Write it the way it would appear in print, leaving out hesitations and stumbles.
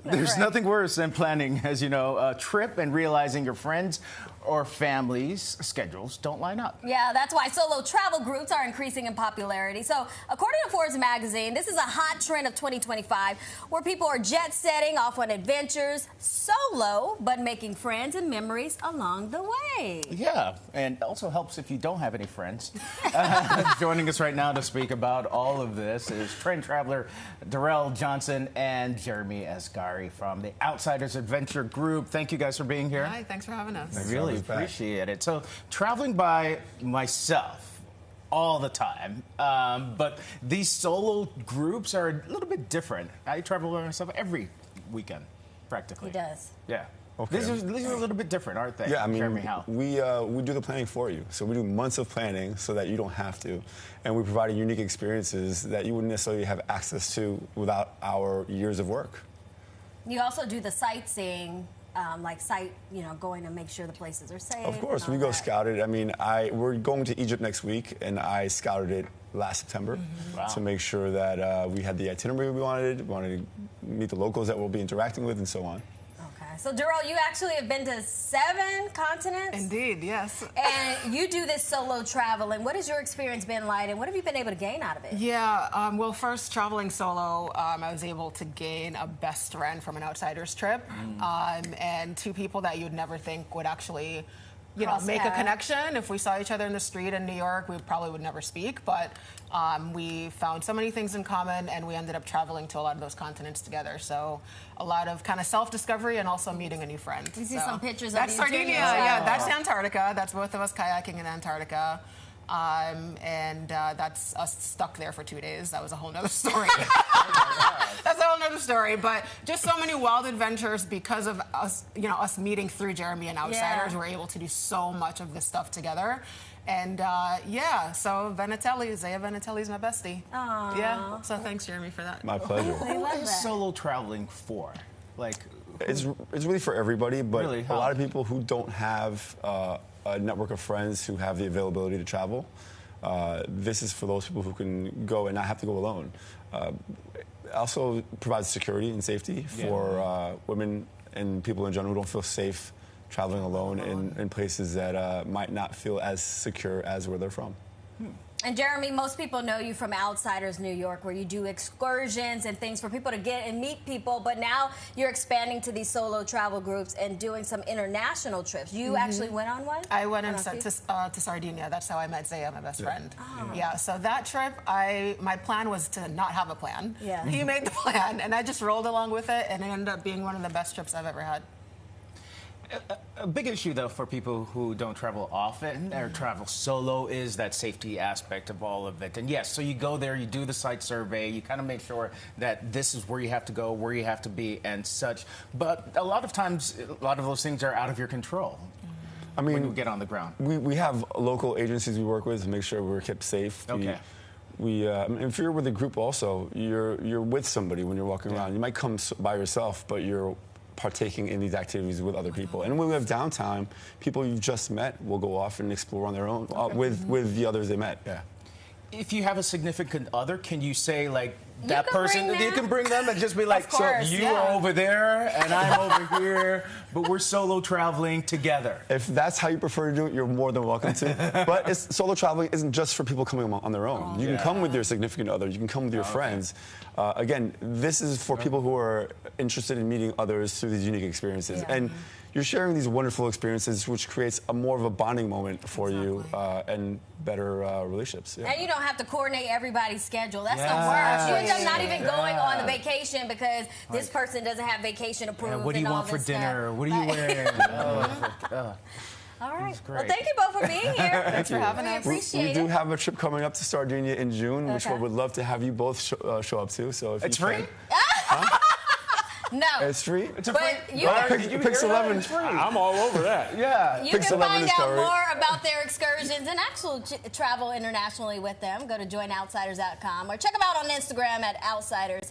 There's nothing worse than planning, as you know, a trip and realizing your friends or family's schedules don't line up. Yeah, that's why solo travel groups are increasing in popularity. So, according to Forbes magazine, this is a hot trend of 2025 where people are jet setting off on adventures solo, but making friends and memories along the way. Yeah, and also helps if you don't have any friends. Joining us right now to speak about all of this is trend traveler Darrell Johnson and Jeremy Asghari from the Outsiders Adventure Group. Thank you guys for being here. Hi, thanks for having us. I really appreciate it. So, traveling by myself all the time, but these solo groups are a little bit different. I travel by myself every weekend, practically. He does. Yeah. Okay. These are a little bit different, aren't they? Yeah, I mean, Jeremy, how? we do the planning for you. So we do months of planning so that you don't have to. And we provide unique experiences that you wouldn't necessarily have access to without our years of work. You also do the sightseeing, going to make sure the places are safe. Of course, we go scout it. I mean, we're going to Egypt next week, and I scouted it last September to make sure that we had the itinerary we wanted to meet the locals that we'll be interacting with, and so on. Okay. So, Darrell, you actually have been to 7 continents? Indeed, yes. And you do this solo traveling. What has your experience been like, and what have you been able to gain out of it? Yeah, well, first, traveling solo, I was able to gain a best friend from an Outsiders trip, and 2 people that you'd never think would actually make a connection. If we saw each other in the street in New York, we probably would never speak, but we found so many things in common, and we ended up traveling to a lot of those continents together. So a lot of kind of self-discovery and also meeting a new friend. You see some pictures that's of Sardinia. Yeah, that's Antarctica. That's both of us kayaking in Antarctica. That's us stuck there for 2 days. That was a whole nother story. That's a whole nother story. But just so many wild adventures because of us, us meeting through Jeremy and Outsiders. We're able to do so much of this stuff together. And so Zaya Venatelli's my bestie. Aww. Yeah. So thanks, Jeremy, for that. My pleasure. What is solo traveling for? It's really for everybody, but really, a lot of people who don't have a network of friends who have the availability to travel. This is for those people who can go and not have to go alone. Also provides security and safety for women and people in general who don't feel safe traveling alone in places that might not feel as secure as where they're from. And Jeremy, most people know you from Outsiders New York, where you do excursions and things for people to get and meet people, but now you're expanding to these solo travel groups and doing some international trips. You actually went on one? I went to Sardinia. That's how I met Zaya, my best friend. Oh. Yeah, so that trip, my plan was to not have a plan. Yeah. He made the plan, and I just rolled along with it, and it ended up being one of the best trips I've ever had. A big issue, though, for people who don't travel often or travel solo is that safety aspect of all of it. And yes, so you go there, you do the site survey, you kind of make sure that this is where you have to go, where you have to be, and such. But a lot of times, a lot of those things are out of your control. I mean, when you get on the ground. We have local agencies we work with to make sure we're kept safe. Okay. If you're with a group also, you're with somebody when you're walking around. You might come by yourself, but you're partaking in these activities with other people. And when we have downtime, people you've just met will go off and explore on their own with the others they met. Yeah. If you have a significant other, can you say that person, you can bring them and just be like, so you are over there and I'm over here, but we're solo traveling together. If that's how you prefer to do it, you're more than welcome to. But solo traveling isn't just for people coming on their own. You can come with your significant other, you can come with your friends. Again, this is for people who are interested in meeting others through these unique experiences. And you're sharing these wonderful experiences, which creates more of a bonding moment for you and better relationships. Yeah. And you don't have to coordinate everybody's schedule. That's the worst. You end up not even going on the vacation because this person doesn't have vacation approved. What do you want for dinner? What are you wearing? All right. Well, thank you both for being here. Thanks for having us. We appreciate it. We do have a trip coming up to Sardinia in June, which we would love to have you both show up to. So if it's you free? Can, huh? No. It's free? It's a free. WPIX-11 is free. I'm all over that. Yeah. You can find out more about their excursions and actual travel internationally with them. Go to joinoutsiders.com or check them out on Instagram at OutsidersNY.